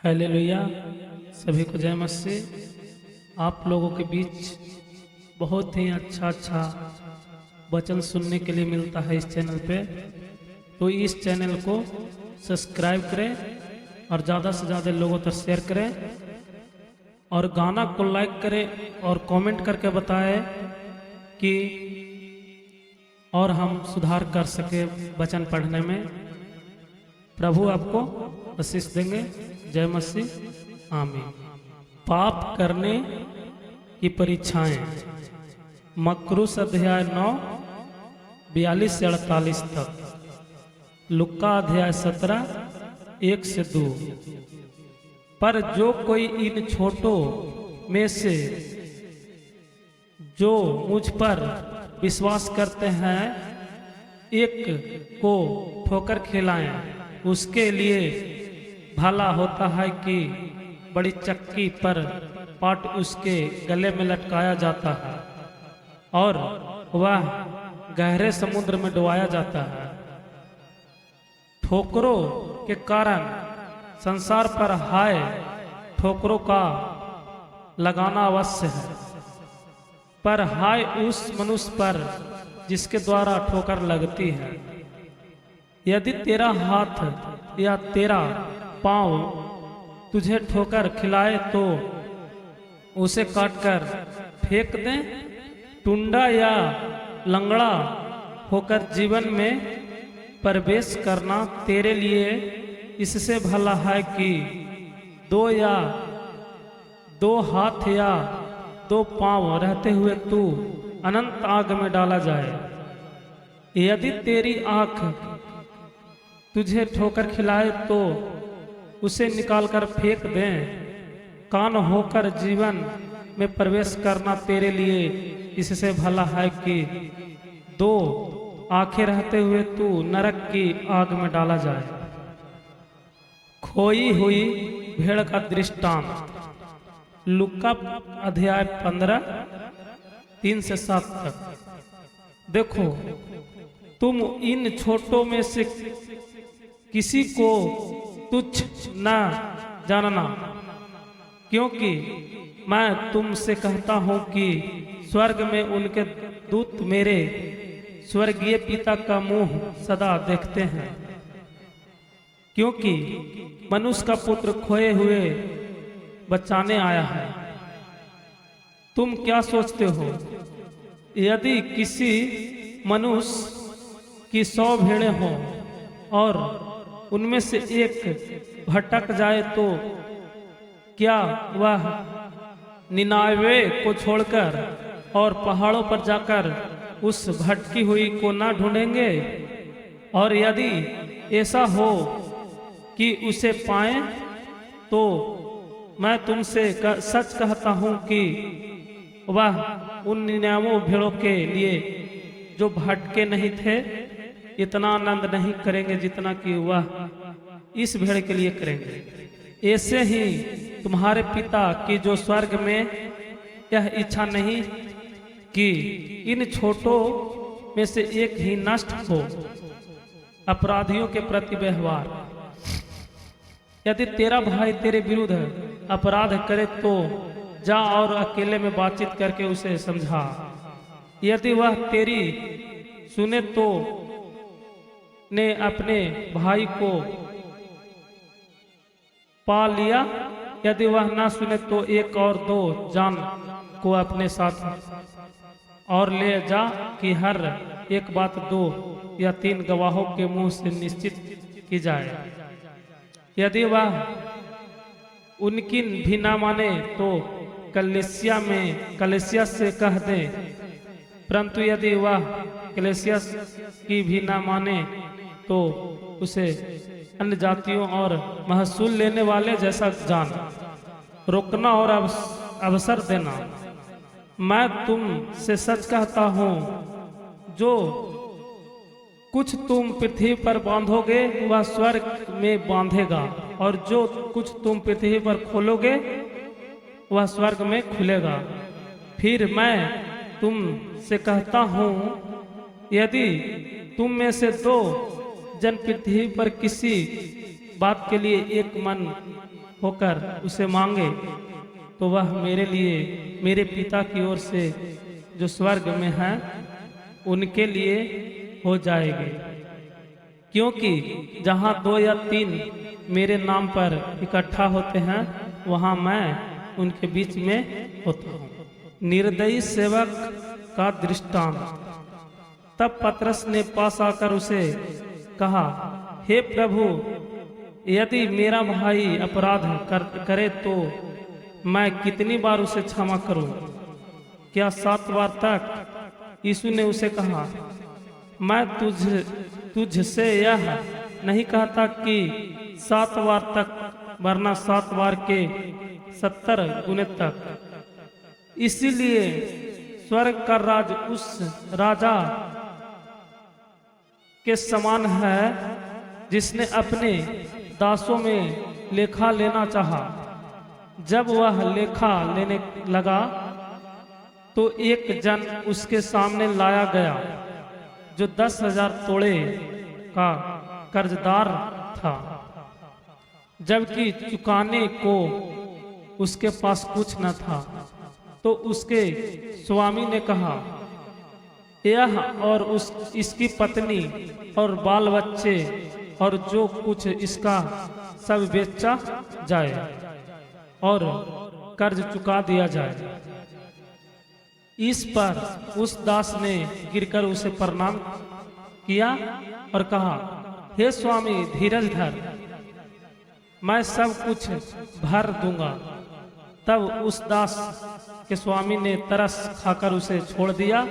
Hallelujah. सभी को जय मसीह। आप लोगों के बीच बहुत ही अच्छा वचन सुनने के लिए मिलता है इस चैनल पे, तो इस चैनल को सब्सक्राइब करें और ज़्यादा से ज़्यादा लोगों तक शेयर करें और गाना को लाइक करें और कमेंट करके बताएं कि और हम सुधार कर सके वचन पढ़ने में। प्रभु आपको आशीष देंगे। जय मसीह। आमीन। पाप करने की परीक्षाएं, मकरूस अध्याय 9 42 से 48 तक, लुक्का अध्याय 17 1 से 2। पर जो कोई इन छोटों में से जो मुझ पर विश्वास करते हैं एक को ठोकर खिलाएं, उसके लिए भला होता है कि बड़ी चक्की पर पाट उसके गले में लटकाया जाता है और वह गहरे समुद्र में डुबाया जाता है। ठोकरों के कारण संसार पर हाय ठोकरों का लगाना अवश्य है, पर हाय उस मनुष्य पर जिसके द्वारा ठोकर लगती है। यदि तेरा हाथ या तेरा पांव तुझे ठोकर खिलाए तो उसे काटकर फेंक दे। टुंडा या लंगड़ा होकर जीवन में प्रवेश करना तेरे लिए इससे भला है कि दो हाथ या 2 पांव रहते हुए तू अनंत आग में डाला जाए। यदि तेरी आंख तुझे ठोकर खिलाए तो उसे निकालकर फेंक दें। कान होकर जीवन में प्रवेश करना तेरे लिए इससे भला है कि 2 आंखें रहते हुए तू नरक की आग में डाला जाए। खोई हुई भेड़ का दृष्टांत, लुक्का अध्याय 15 3 से 7 तक। देखो, तुम इन छोटों में से किसी को तुच्छ न जानना, क्योंकि मैं तुमसे कहता हूं कि स्वर्ग में उनके दूत मेरे स्वर्गीय पिता का मुंह सदा देखते हैं। क्योंकि मनुष्य का पुत्र खोए हुए बचाने आया है। तुम क्या सोचते हो? यदि किसी मनुष्य की 100 भेड़ें हों और उनमें से एक भटक जाए तो क्या वह 99 को छोड़कर और पहाड़ों पर जाकर उस भटकी हुई को ना ढूंढेंगे? और यदि ऐसा हो कि उसे पाएं तो मैं तुमसे सच कहता हूं कि वह उन 99 भेड़ों के लिए जो भटके नहीं थे इतना आनंद नहीं करेंगे जितना कि वह इस भेड़ के लिए करेंगे। ऐसे ही तुम्हारे पिता की जो स्वर्ग में यह इच्छा नहीं कि इन छोटों में से एक ही नष्ट हो। अपराधियों के प्रति व्यवहार, यदि तेरा भाई तेरे विरुद्ध अपराध करे तो जा और अकेले में बातचीत करके उसे समझा। यदि वह तेरी सुने तो ने अपने भाई को पा लिया। यदि वह ना सुने तो 1 और 2 जान को अपने साथ और ले जा कि हर एक बात 2 या 3 गवाहों के मुंह से निश्चित की जाए। यदि वह उनकी भी ना माने तो कलीसिया से कह दे, परंतु यदि वह कलीसिया की भी ना माने तो उसे अन्य जातियों और महसूल लेने वाले जैसा जान, रोकना और अवसर देना। मैं तुम से सच कहता हूं, जो कुछ तुम पृथ्वी पर बांधोगे वह स्वर्ग में बांधेगा, और जो कुछ तुम पृथ्वी पर खोलोगे वह स्वर्ग में खुलेगा। फिर मैं तुम से कहता हूं, यदि तुम में से 2 जन पृथ्वी पर किसी बात के लिए एक मन होकर उसे मांगे तो वह मेरे लिए मेरे पिता की ओर से जो स्वर्ग में हैं उनके लिए हो जाएगी, क्योंकि जहाँ 2 या 3 मेरे नाम पर इकट्ठा होते हैं वहाँ मैं उनके बीच में होता हूँ। निर्दयी सेवक का दृष्टांत। तब पतरस ने पास आकर उसे कहा, हे प्रभु, यदि मेरा भाई अपराध करे तो मैं कितनी बार उसे क्षमा करूं? क्या 7 बार तक? यीशु ने उसे कहा, मैं तुझसे यह नहीं कहता कि 7 बार तक, वरना 7 बार के 70 गुने तक। इसीलिए स्वर्ग का राज उस राजा के समान है जिसने अपने दासों में लेखा लेना चाहा। जब वह लेखा लेने लगा तो एक जन उसके सामने लाया गया जो 10,000 तोड़े का कर्जदार था, जबकि चुकाने को उसके पास कुछ न था। तो उसके स्वामी ने कहा, यह और इसकी पत्नी और बाल बच्चे और जो कुछ इसका सब बेचा जाए और कर्ज चुका दिया जाए। इस पर उस दास ने गिरकर उसे प्रणाम किया और कहा, हे स्वामी, धीरज धर, मैं सब कुछ भर दूंगा। तब उस दास के स्वामी ने तरस खाकर उसे छोड़ दिया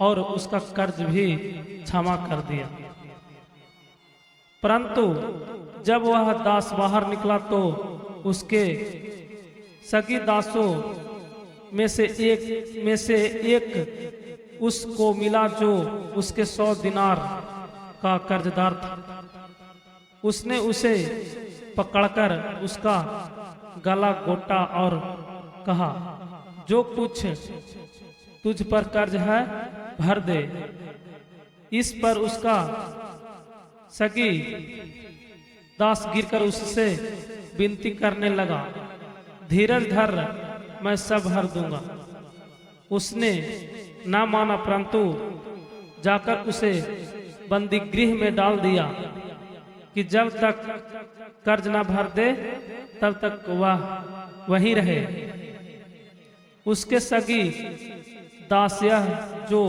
और उसका कर्ज भी क्षमा कर दिया। परंतु जब वह दास बाहर निकला तो उसके सगी दासों में से एक उसको मिला जो उसके 100 दिनार का कर्जदार था। उसने उसे पकड़कर उसका गला घोटा और कहा, जो कुछ तुझ पर कर्ज है भर दे। इस पर उसका सगी दास गिरकर उससे विनती करने लगा, धीरज धर, मैं सब भर दूंगा। उसने ना माना, परंतु जाकर उसे बंदी गृह में डाल दिया कि जब तक कर्ज ना भर दे तब तक वह वहीं रहे। उसके सगी दास यह जो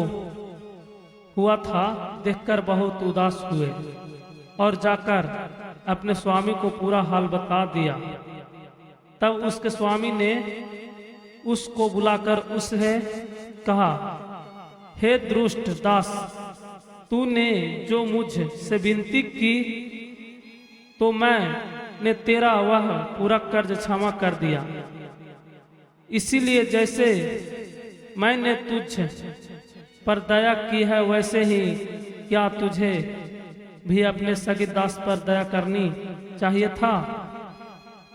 हुआ था देखकर बहुत उदास हुए और जाकर अपने स्वामी को पूरा हाल बता दिया। तब उसके स्वामी ने उसको बुलाकर उससे कहा, हे दुष्ट दास, तूने जो मुझसे विनती की तो मैंने तेरा वह पूरा कर्ज क्षमा कर दिया। इसीलिए जैसे मैंने तुझ पर दया की है वैसे ही क्या तुझे भी अपने सगे दास पर दया करनी चाहिए था।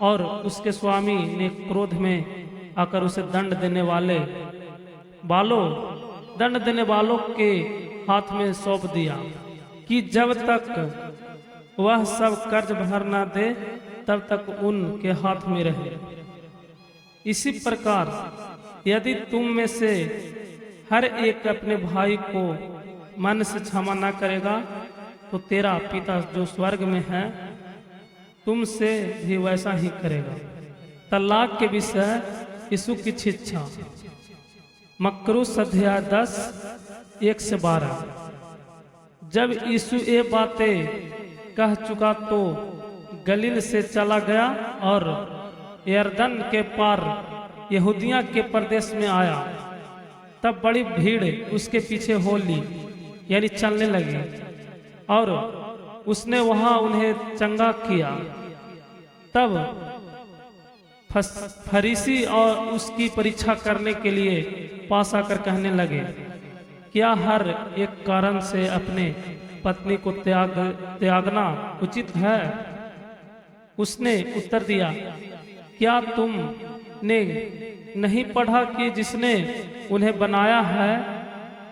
और उसके स्वामी ने क्रोध में आकर उसे दंड देने वालों के हाथ में सौंप दिया कि जब तक वह सब कर्ज भर न दे तब तक उनके हाथ में रहे। इसी प्रकार यदि तुम में से हर एक अपने भाई को मन से क्षमा न करेगा तो तेरा पिता जो स्वर्ग में है तुमसे भी वैसा ही करेगा। तलाक के विषय यीशु की शिक्षा। मकरूस अध्याय 10 1-12। जब यीशु ये बातें कह चुका तो गलील से चला गया और यरदन के पार यहूदिया के प्रदेश में आया। तब बड़ी भीड़ उसके पीछे हो ली, यानी चलने लगी, और उसने वहां उन्हें चंगा किया। तब फरीसी और उसकी परीक्षा करने के लिए पास आकर कहने लगे, क्या हर एक कारण से अपने पत्नी को त्यागना उचित है? उसने उत्तर दिया, क्या तुमने नहीं पढ़ा कि जिसने उन्हें बनाया है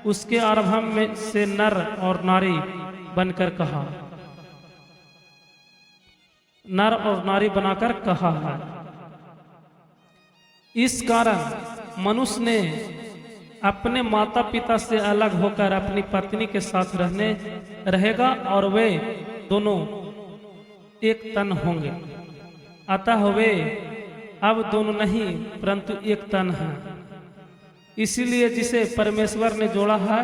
उसके आरंभ में से नर और नारी बनकर कहा। नर और नारी बनाकर कहा है। इस कारण मनुष्य ने अपने माता पिता से अलग होकर अपनी पत्नी के साथ रहेगा और वे दोनों एक तन होंगे। अतः वे अब दोनों नहीं परंतु एक तन है। इसीलिए जिसे परमेश्वर ने जोड़ा है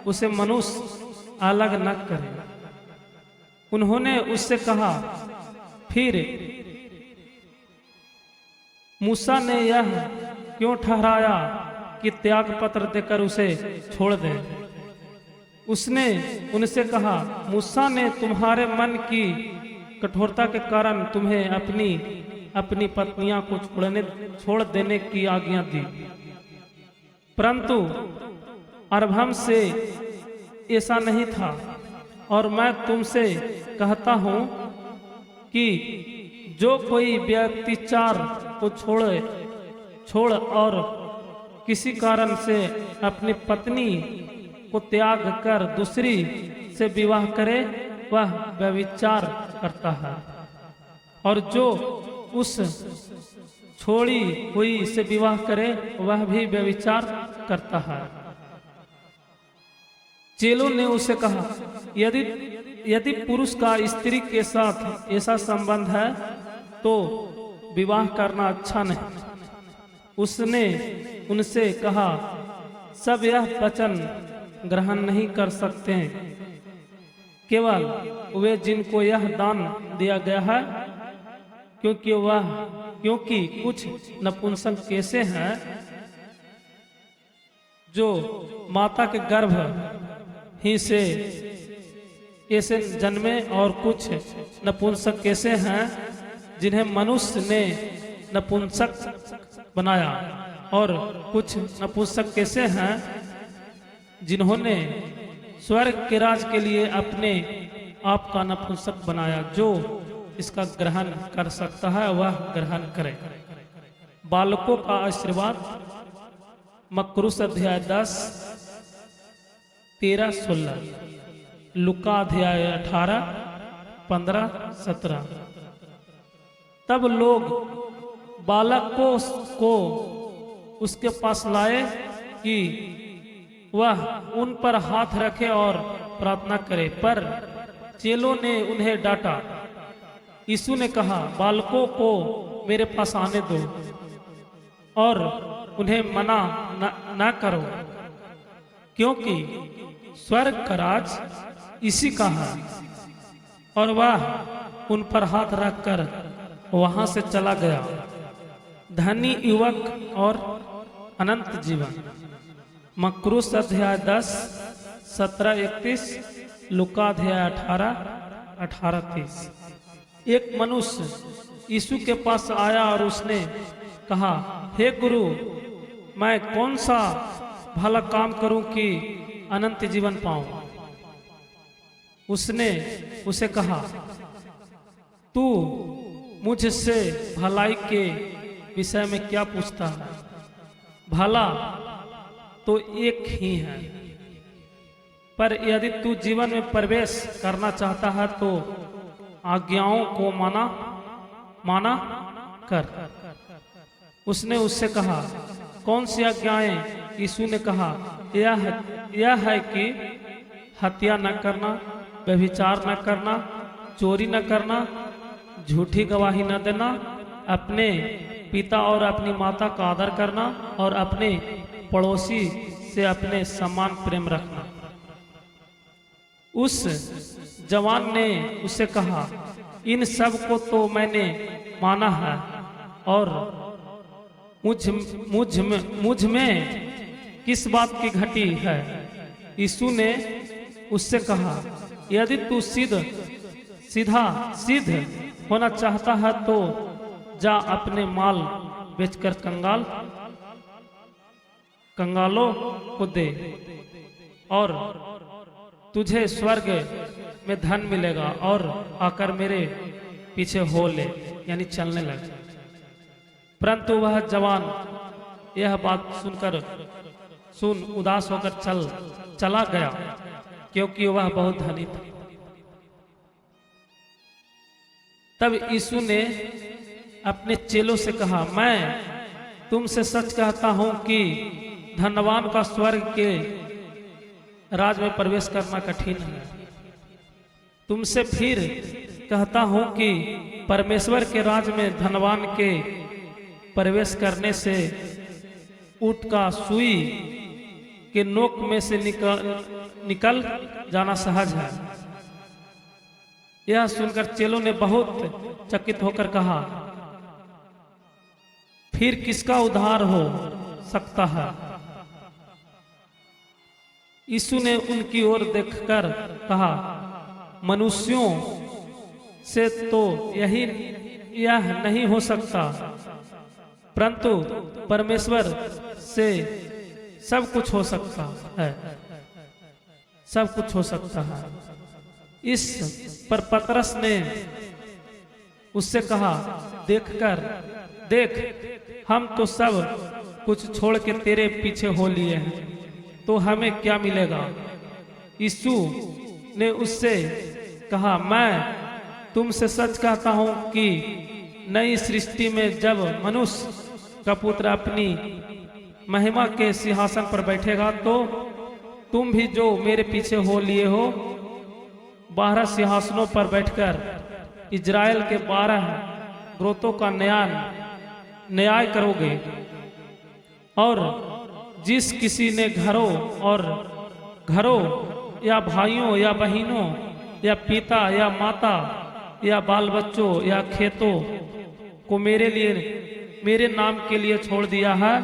उसे मनुष्य अलग न करे। उन्होंने उससे कहा, फिर मूसा ने यह क्यों ठहराया कि त्याग पत्र देकर उसे छोड़ दें? उसने उनसे कहा, मूसा ने तुम्हारे मन की कठोरता के कारण तुम्हें अपनी पत्नियां को छोड़ देने की आज्ञा दी, परंतु आरंभ से ऐसा नहीं था। और मैं तुमसे कहता हूं कि जो कोई व्यभिचार को छोड़ और किसी कारण से अपनी पत्नी को त्याग कर दूसरी से विवाह करे वह व्यभिचार करता है, और जो उस छोड़ी हुई से विवाह करे वह भी व्यभिचार करता है। चेलों ने उसे कहा, यदि पुरुष का स्त्री के साथ ऐसा संबंध है तो विवाह करना अच्छा नहीं। उसने उनसे कहा, सब यह वचन ग्रहण नहीं कर सकते, केवल वे जिनको यह दान दिया गया है, क्योंकि कुछ नपुंसक कैसे हैं जो माता के गर्भ ही से ऐसे जन्मे, और कुछ नपुंसक कैसे हैं जिन्हें मनुष्य ने नपुंसक बनाया, और कुछ नपुंसक कैसे हैं जिन्होंने स्वर्ग के राज के लिए अपने आप का नपुंसक बनाया। जो इसका ग्रहण कर सकता है वह ग्रहण करे। बालकों का आशीर्वाद, मकरूस अध्याय 10, 13-16, लुका अध्याय 18, 15-17। तब लोग बालकों को उसके पास लाए कि वह उन पर हाथ रखे और प्रार्थना करे, पर चेलों ने उन्हें डांटा। यीशु ने कहा, बालकों को मेरे पास आने दो और उन्हें मना न करो, क्योंकि स्वर्ग का राज इसी का है। और वह उन पर हाथ रखकर वहां से चला गया। धनी युवक और अनंत जीवन। मकरूस अध्याय 10, 17-31, लुका अध्याय 18, 18-30। एक मनुष्य यीशु के पास आया और उसने कहा, हे गुरु, मैं कौन सा भला काम करूं कि अनंत जीवन पाऊं? उसने उसे कहा, तू मुझसे भलाई के विषय में क्या पूछता है? भला तो एक ही है, पर यदि तू जीवन में प्रवेश करना चाहता है तो आज्ञाओं को माना कर। उसने उससे कहा, कौन सी आज्ञाएं? यीशु ने कहा, यह है कि हत्या न करना, व्यभिचार न करना, चोरी न करना, झूठी गवाही न देना, अपने पिता और अपनी माता का आदर करना, और अपने पड़ोसी से अपने समान प्रेम रखना। उस जवान ने उससे कहा, इन सब को तो मैंने माना है, और मुझ में किस बात की घटी है? यीशु ने उससे कहा, यदि तू सीधा होना चाहता है तो जा अपने माल बेचकर कंगालों को दे, और तुझे स्वर्ग में धन मिलेगा, और आकर मेरे पीछे हो ले, यानी चलने लग। परंतु वह जवान यह बात सुन उदास होकर चला गया, क्योंकि वह बहुत धनी था। तब यीशु ने अपने चेलों से कहा, मैं तुमसे सच कहता हूं कि धनवान का स्वर्ग के राज में प्रवेश करना कठिन है। तुमसे फिर कहता हूं कि परमेश्वर के राज में धनवान के प्रवेश करने से ऊंट का सुई के नोक में से निकल जाना सहज है। यह सुनकर चेलों ने बहुत चकित होकर कहा, फिर किसका उद्धार हो सकता है? यीशु ने उनकी ओर देखकर कहा, मनुष्यों से तो यह नहीं हो सकता, परंतु परमेश्वर से सब कुछ हो सकता है। सब कुछ हो सकता है। इस पर पतरस ने उससे कहा, देख हम तो सब कुछ छोड़ के तेरे पीछे हो लिए हैं, तो हमें क्या मिलेगा? यीशु ने उससे कहा, मैं तुमसे सच कहता हूं कि नई सृष्टि में जब मनुष्य का पुत्र अपनी महिमा के सिंहासन पर बैठेगा, तो तुम भी जो मेरे पीछे हो लिए हो 12 सिंहासनों पर बैठकर इजराइल के 12 गोत्रों का न्याय करोगे। और जिस किसी ने घरों या भाइयों या बहनों या पिता या माता या बाल बच्चों या खेतों को मेरे नाम के लिए छोड़ दिया है,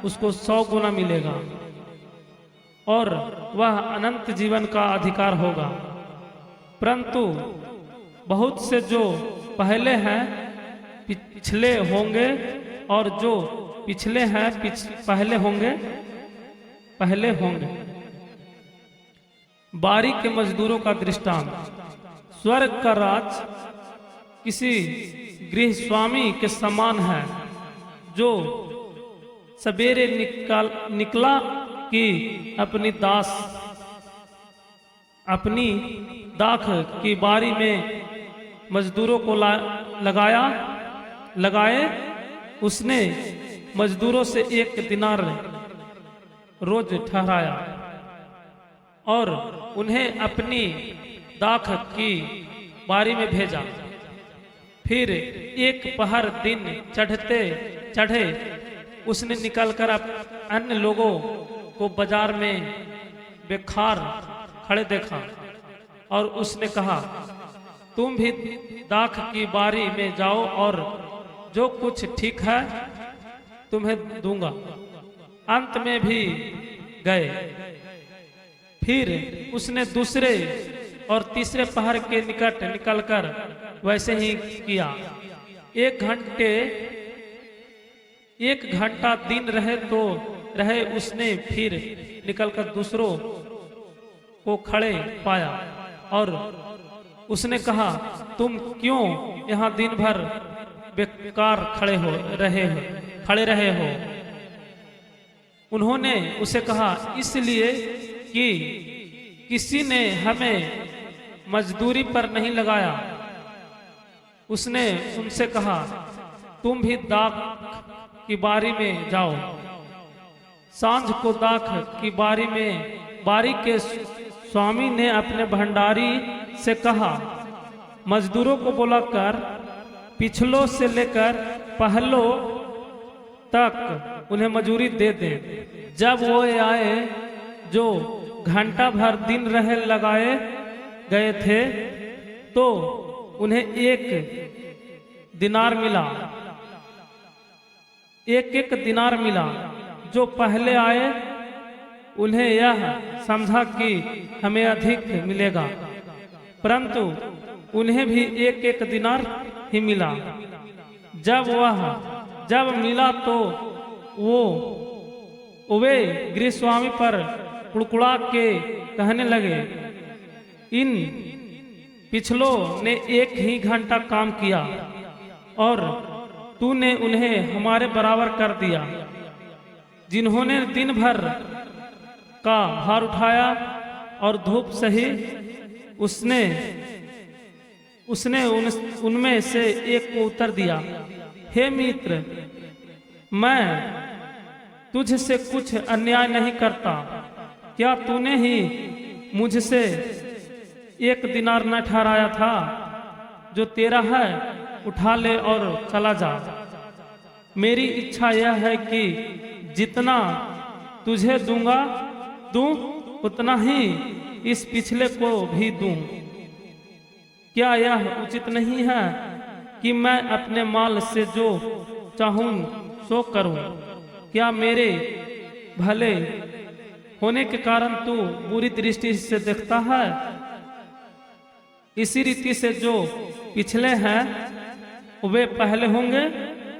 उसको 100 गुना मिलेगा और वह अनंत जीवन का अधिकार होगा। परंतु बहुत से जो पहले हैं पिछले होंगे, और जो पिछले हैं पहले होंगे। बारी के मजदूरों का दृष्टांत। स्वर्ग का राज किसी गृह स्वामी के समान है, जो सवेरे निकला कि अपनी दाख की बारी में मजदूरों को लगाए। उसने मजदूरों से 1 दिनार रोज ठहराया और उन्हें अपनी दाख की बारी में भेजा। फिर एक पहर दिन चढ़े उसने निकलकर अन्य लोगों को बाजार में बेकार खड़े देखा और उसने कहा, तुम भी दाख की बारी में जाओ और जो कुछ ठीक है तुम्हें दूंगा। अंत में भी गए। फिर उसने दूसरे और तीसरे पहर के निकट निकलकर वैसे ही किया। 1 घंटा दिन रहे उसने फिर निकलकर दूसरों को खड़े पाया और उसने कहा, तुम क्यों यहाँ दिन भर बेकार खड़े रहे हो? उन्होंने उसे कहा, इसलिए कि किसी ने हमें मजदूरी पर नहीं लगाया। उसने उनसे कहा, तुम भी दाख की बारी में जाओ। सांझ को दाख की बारी के स्वामी ने अपने भंडारी से कहा, मजदूरों को बुलाकर पिछलों से लेकर पहलों तक उन्हें मजूरी दे दें। जब वो आए जो घंटा भर दिन लगाए गए थे, तो उन्हें 1 दिनार मिला। 1 दिनार मिला। जो पहले आए उन्हें यह समझा कि हमें अधिक मिलेगा, परंतु उन्हें भी 1 दिनार ही मिला। जब मिला तो वे गृहस्वामी पर कुड़कुड़ा के कहने लगे, इन पिछलों ने 1 ही घंटा काम किया और तूने उन्हें हमारे बराबर कर दिया, जिन्होंने दिन भर का भार उठाया और धूप सही। उसने उनमें से एक को उत्तर दिया, हे मित्र, मैं तुझसे कुछ अन्याय नहीं करता। क्या तूने ही मुझसे 1 दिनार न ठहराया था? जो तेरा है उठा ले और चला जा। मेरी इच्छा यह है कि जितना तुझे दूं उतना ही इस पिछले को भी दूं। क्या यह उचित नहीं है कि मैं अपने माल से जो चाहूं सो करूं? क्या मेरे भले होने के कारण तू बुरी दृष्टि से देखता है? इसी रीति से जो पिछले हैं वे पहले होंगे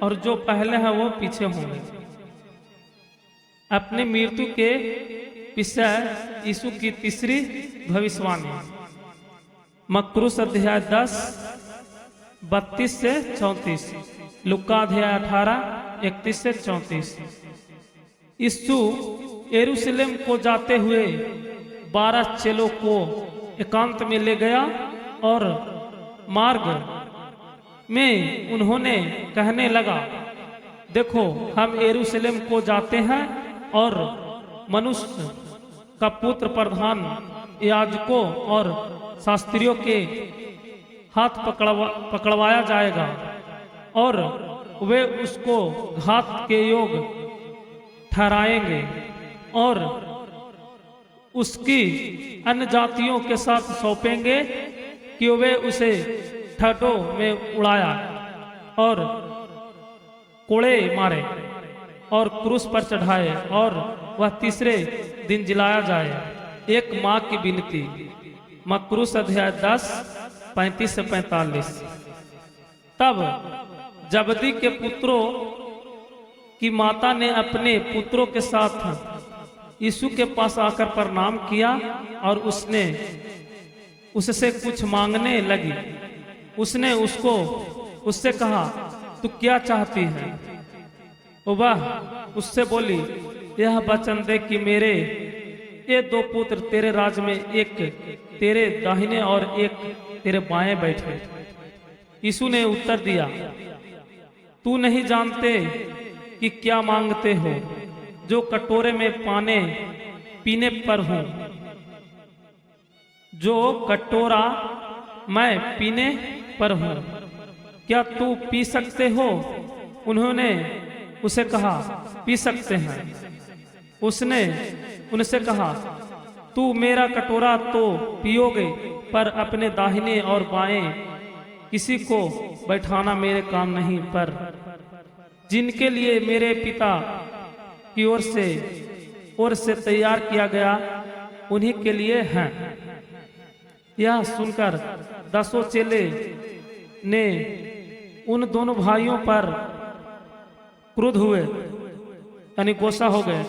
और जो पहले हैं वो पीछे होंगे। अपनी मृत्यु के विषय यीशु की तीसरी भविष्यवाणी, मरकुस अध्याय 10 32 से 34, लूका अध्याय 18 31 से 34। यीशु यरूशलेम को जाते हुए 12 चेलों को एकांत में ले गया और मार्ग में उन्होंने कहने लगा, देखो, हम यरूशलेम को जाते हैं और मनुष्य का पुत्र प्रधान याजकों और शास्त्रियों के हाथ पकड़वाया जाएगा और वे उसको घात के योग ठहराएंगे और उसकी अन्य जातियों के साथ सौंपेंगे कि वे उसे ठड्डों में उड़ाया और कोड़े मारे और क्रूस पर चढ़ाए और वह तीसरे दिन जिलाया जाए। एक माँ की विनती, मरकुस अध्याय 10 35 से 45। तब जबदी के पुत्रों की माता ने अपने पुत्रों के साथ यीशु के पास आकर प्रणाम किया और उससे कुछ मांगने लगी। उसने उससे कहा, तू क्या चाहती है? वह उससे बोली, यह वचन दे कि मेरे ये 2 पुत्र तेरे राज में, एक तेरे दाहिने और एक तेरे बाएं बैठे। यीशु ने उत्तर दिया, तू नहीं जानते कि क्या मांगते हो। जो कटोरे में पानी पीने पर हूं, जो कटोरा मैं पीने पर हूं, क्या तू पी सकते हो? उन्होंने उसे कहा, पी सकते हैं। उसने उनसे कहा, तू मेरा कटोरा तो पियोगे, पर अपने दाहिने और बाएं किसी को बैठाना मेरे काम नहीं, पर जिनके लिए मेरे पिता की ओर से तैयार किया गया उन्हीं के लिए हैं। यह सुनकर 10 चेले ने उन दोनों भाइयों पर क्रुद्ध हुए, यानी गुस्सा हो गए।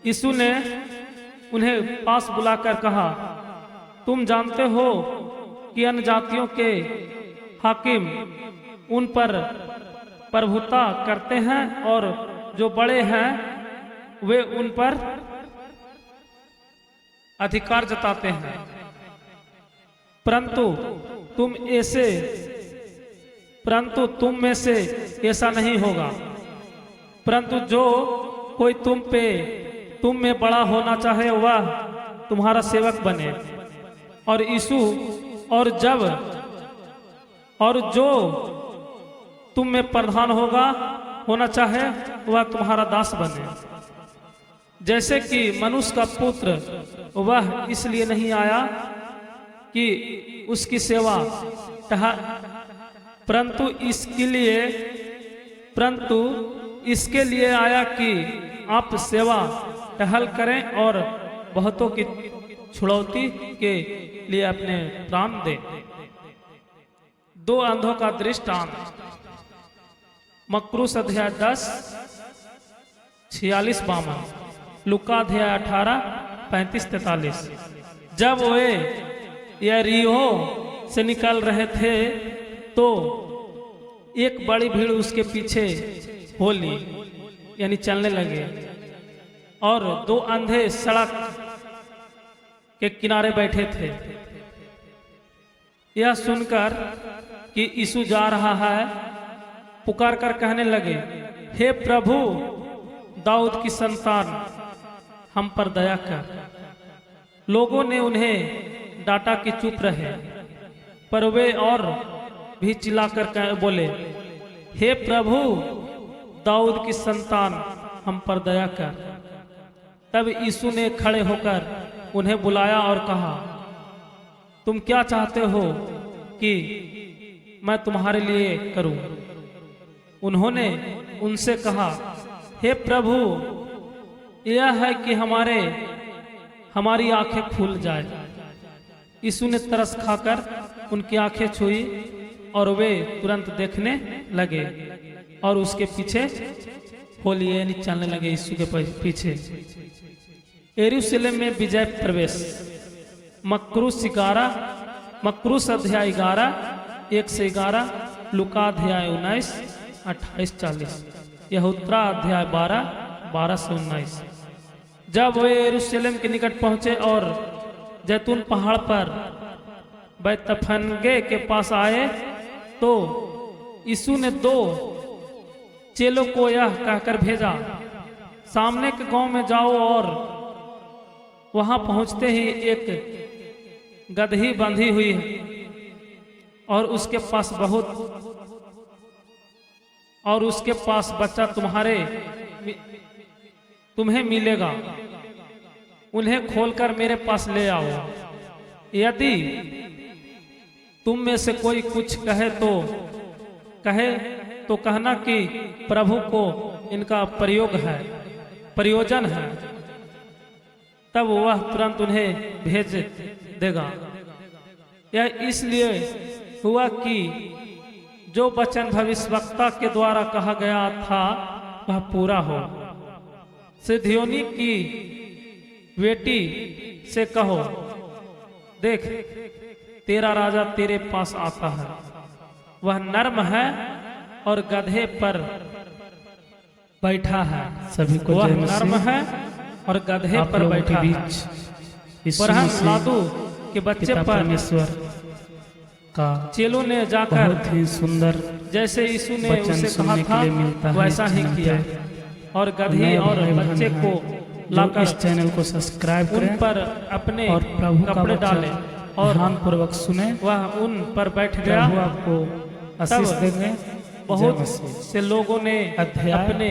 यीशु ने उन्हें पास बुलाकर कहा, तुम जानते हो कि अन्य जातियों के हाकिम उन पर प्रभुता करते हैं और जो बड़े हैं वे उन पर अधिकार जताते हैं, परंतु तुम में से ऐसा नहीं होगा। परंतु जो कोई तुम में बड़ा होना चाहे वह तुम्हारा सेवक बने, और जो तुम में प्रधान होना चाहे वह तुम्हारा दास बने। जैसे कि मनुष्य का पुत्र वह इसलिए नहीं आया कि उसकी सेवा परंतु इसके लिए आया कि आप सेवा टहल करें और बहुतों की छुड़ौती के लिए अपने प्राण दें। 2 अंधों का दृष्टांत, मरकुस अध्याय 10 46-52, लूका अध्याय 18 35-43। जब वे यरीहो से निकल रहे थे तो एक बड़ी भीड़ उसके पीछे हो ली, यानी चलने लगे, और 2 अंधे सड़क के किनारे बैठे थे। यह सुनकर कि यीशु जा रहा है, पुकार कर कहने लगे, हे प्रभु दाऊद की संतान, हम पर दया कर। लोगों ने उन्हें डांटा कि चुप रहे, पर वे और भी चिल्लाकर बोले, हे प्रभु दाऊद की संतान, हम पर दया कर। तब यीशु ने खड़े होकर उन्हें बुलाया और कहा, तुम क्या चाहते हो कि मैं तुम्हारे लिए करूं? उन्होंने उनसे कहा, हे प्रभु, यह है कि हमारी आंखें खुल जाए। यीशु ने तरस खाकर उनकी आंखें छुई और वे तुरंत देखने लगे और उसके पीछे हो लिए, यानी चलने लगे यीशु के पीछे। यरूशलेम में विजय प्रवेश। मकरूस अध्याय 11, 1 से 11, लूका अध्याय 19, 28-40, यहूत्रा अध्याय 12, 12 से 19। जब वे यरूशलेम के निकट पहुंचे और जैतून पहाड़ पर बैतफनगे के पास आए, तो यीशु ने 2 चेलों को यह कहकर भेजा, सामने के गांव में जाओ और वहां पहुंचते ही एक गदही बंधी हुई है और उसके पास बच्चा तुम्हें मिलेगा। उन्हें खोलकर मेरे पास ले आओ। यदि तुम में से कोई कुछ कहे तो कहना कि प्रभु को इनका प्रयोजन है, तब वह तुरंत उन्हें भेज देगा। यह इसलिए हुआ कि जो वचन भविष्यवक्ता के द्वारा कहा गया था वह पूरा हो। सिदोनी की बेटी से कहो, देख तेरा राजा तेरे पास आता है, वह नर्म है और गधे पर बैठा है। सभी को वह नर्म है और गधे पर बैठा है। लादू के बच्चे पर परमेश्वर का चेलों ने जाकर बहुत ही सुंदर जैसे यीशु ने उसे कहा था वैसा ही किया और गधे और बच्चे को लाकर इस चैनल को सब्सक्राइब करें, उन पर अपने और प्रभु कपड़े डाले और ध्यान पूर्वक सुने। वह उन पर बैठ गया। प्रभु आपको आशीष देंगे। बहुत से लोगों ने अपने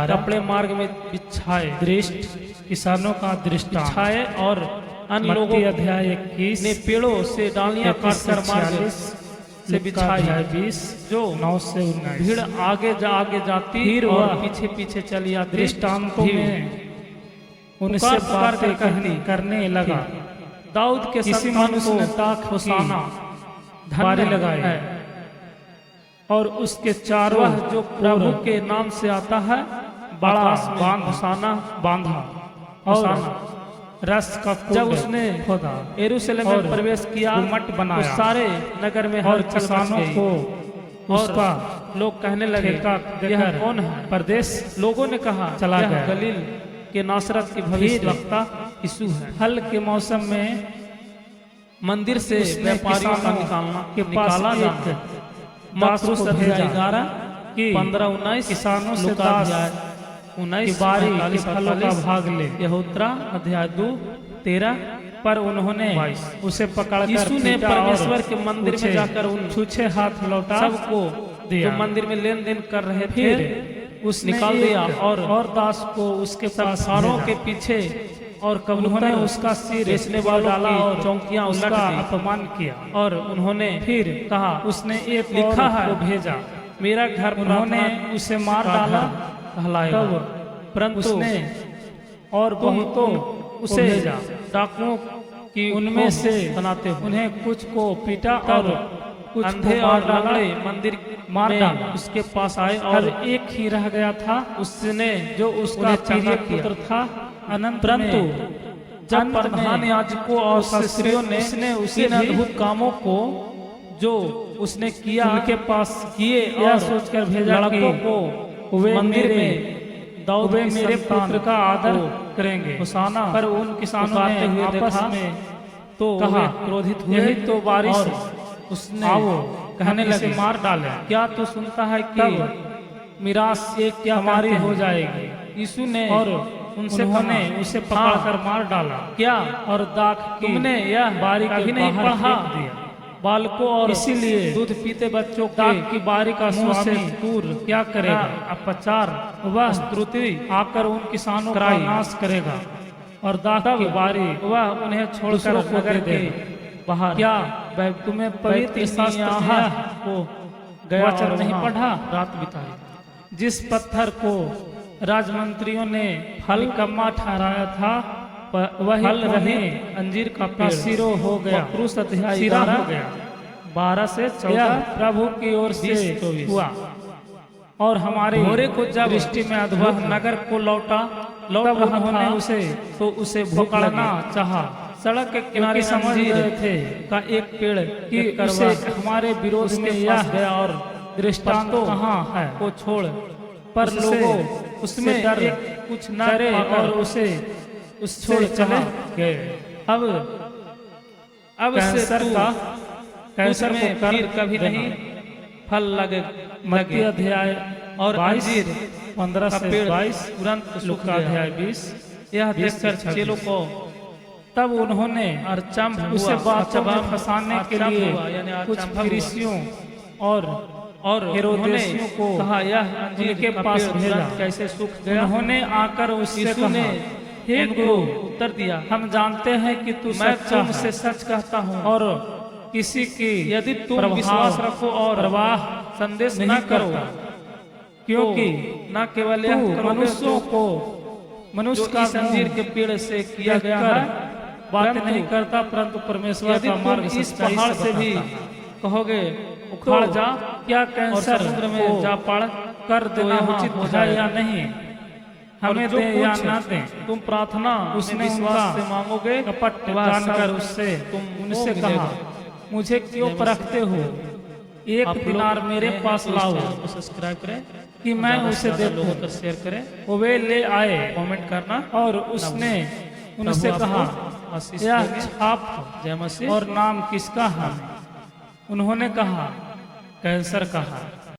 कपड़े मार्ग में बिछाए। दृष्ट किसानों का दृष्टांत बिछाए और अन्य लोगों अध्याय 21 ने पेड़ों से डालियां काटकर मार्ग से बिछाई, 20 जो 9 से 19। भीड़ आगे जाती फिर और वह पीछे पीछे चली आती। दृष्टांतों में उनसे बातें करने लगा। दाऊद के किसी मनुष्य ने ताक होसाना बारी लगाए और उसके चारों जो प्रभु के नाम से आता है बड़ा होसाना बांधा और रस का जब उसने खोदा यरूशलेम में प्रवेश किया, गुम्मट बनाया, उस सारे नगर में और किसानों को उसका लोग कहने लगे, यह कौन है? परदेश लोगों ने कहा, चला यह गया। गलील के नासरत की भविष्यवक्ता यीशु है। फल के मौसम में मंदिर से व्यापारियों का निकाला जाता। मकरूस अध्याय 11 की 15-19, किसानों से लूका अध्याय 19 बारी के फलों का भाग ले। यहूत्रा अध्याय 2-13 पर उन्होंने उसे पकड़कर यीशु ने परमेश्वर के मंदिर में जाकर उन छूछे हाथ लौटा सबको जो मंदिर में लेन देन कर रहे थे उसने निकाल दिया और दास को उसके पास सारों के पीछे और उन्होंने उसका सिर बेचने वालों डाला और चौकियां उलट उसका दी। अपमान किया और उन्होंने फिर कहा, उसने एक लिखा और है को भेजा, मेरा घर उन्होंने उसे मार डाला। कहलाएगा। तब परंतु उसने और बहुतों उसे भेजा। डाकुओं की उनमें से बनाते हुए उन्हें कुछ को पीटा और कुछ अंधे को और मार डाला। लंगड़े मंदिर मार में डाला। उसके पास आए और और एक ही रह गया था उसने जो उसका उन्हें प्रिय चंगा पुत्र किया। था। अनंत परंतु जब अंत में प्रधान याजकों और शास्त्रियों ने उसने उसे इन भी अद्भुत कामों को जो उसने किया उनके पास किए यह और सोचकर भेजा लड़कों कि को वे मंदिर मेरे में दाऊद वे की मेरे संतान पुत्र का आदर को करेंगे। होसाना पर उन किसानों पुकारते ने हुए आपस देखा में तो कहा, वे क्रोधित हुए यही तो बारिश और उसने आओ कहने हम इसे लगे, मार डालें। क्या तू सुनता है कि तब मिरास से क्या हमारी हो जाएगी। यीशु ने और उनसे उन्होंने कहा, उसे हाँ, पकड़कर मार डाला। क्या और दाख की तुमने यह बारी कभी के नहीं बाहर पढ़ा? फेंक दिया। बालकों और इसीलिए दूध पीते बच्चों दाख के की बारी का मुंह से स्वामी दूर क्या करेगा? अपचार वह स्तुति आकर उन किसानों का कराई। नाश करेगा और दाख तब की बारी वह उन्हें छोड़कर दूसरों को नगर दे के देगा। बाहर क्या तुम्हें पवित्र पवित्र शास्त्र में शास्त्र को गया वचन और नहीं वहाँ पढ़ा? रात बिताई। जिस पत्थर को राजमंत्रियों ने फल कम्मा ठहराया था वही फल रहे रहित अंजीर का का पेड़ सिरो हो गया, क्रूस अध्याय सिरा 12 हो गया। 12 से यह 14 प्रभु की ओर से 20-24 हुआ और हमारे भोरे को जब दृष्टि में वह अद्भुत नगर को लौट तब रहा उन्होंने था, उसे तो उसे भूख पकड़ना लगी। चाहा। सड़क के किनारे क्योंकि समझ अंजीर गए थे का एक पेड़ कि देखकर उसे वह हमारे विरोध उसके में पास यह गया और दृष्टांत पत्तों कहाँ है को छोड़ पर उससे- लोगों उसमें से डर एक कुछ न डरे पाकर और उसे उससे छोड़ चले कहा, गए। अब से कैंसर तू का कैंसर उसमें को कर फिर कभी देना। नहीं फल लगे मत्ती अध्याय और 22, अंजीर 15 का से पेड़ 22, तुरंत सूख लूका गया। अध्याय 20। यह 20 से देखकर 26। चेलों को तब उन्होंने और चंभ उसे हुआ, बातों में अचंभ- फंसाने के अचंभ लिए हुआ, यानी कुछ अचंभ हुआ। फरीसियों और और हेरोदेसियों उन्होंने को कहा, यह अंजीर उनके का पास पेड़ भेजा। तुरंत कैसे सूख गया? उन्होंने आकर उससे यीशु ने कहा, हे उनको गुरु, उत्तर दिया, हम जानते हैं कि तू मैं सच्चा तुमसे है सच कहता हूँ, और किसी की यदि तुम प्रभाव विश्वास रखो और प्रवाह संदेश नहीं न करो, करता, क्योंकि न केवल तू यह करोगे मनुष्यों को मनुष्य जो का इस अंजीर के पेड़ से किया गया है, बात परंतु नहीं करता, परंतु परमेश्वर यदि का तुम मार्ग इस सच्चाई पहाड़ से भी बताता है। कहोगे उखाड़ जा क्या और कैंसर समुद्र को में जा पड़, कर देना यहाँ उचित हो है जाएगा। या नहीं, और हमें जो दें या कुछ ना दें। तुम प्रार्थना उसने में विश्वास उनका से मांगोगे, कपट वह जानकर सब उससे तुमको उनसे मिलेगा। कहा, मुझे क्यों परखते हो? एक आप लोग दिनार मेरे नए पास हैं तो इस लाओ चैनल को सब्सक्राइब करें कि मैं ज़्यादा उसे से ज़्यादा देखूं। लोगों तक शेयर करें, वे ले आए कमेंट करना और उसने उनसे प्रभु कहा, आपको आशीष यह देंगे। छाप जय मसीह। और नाम किसका है? उन्होंने कहा, कैंसर का है।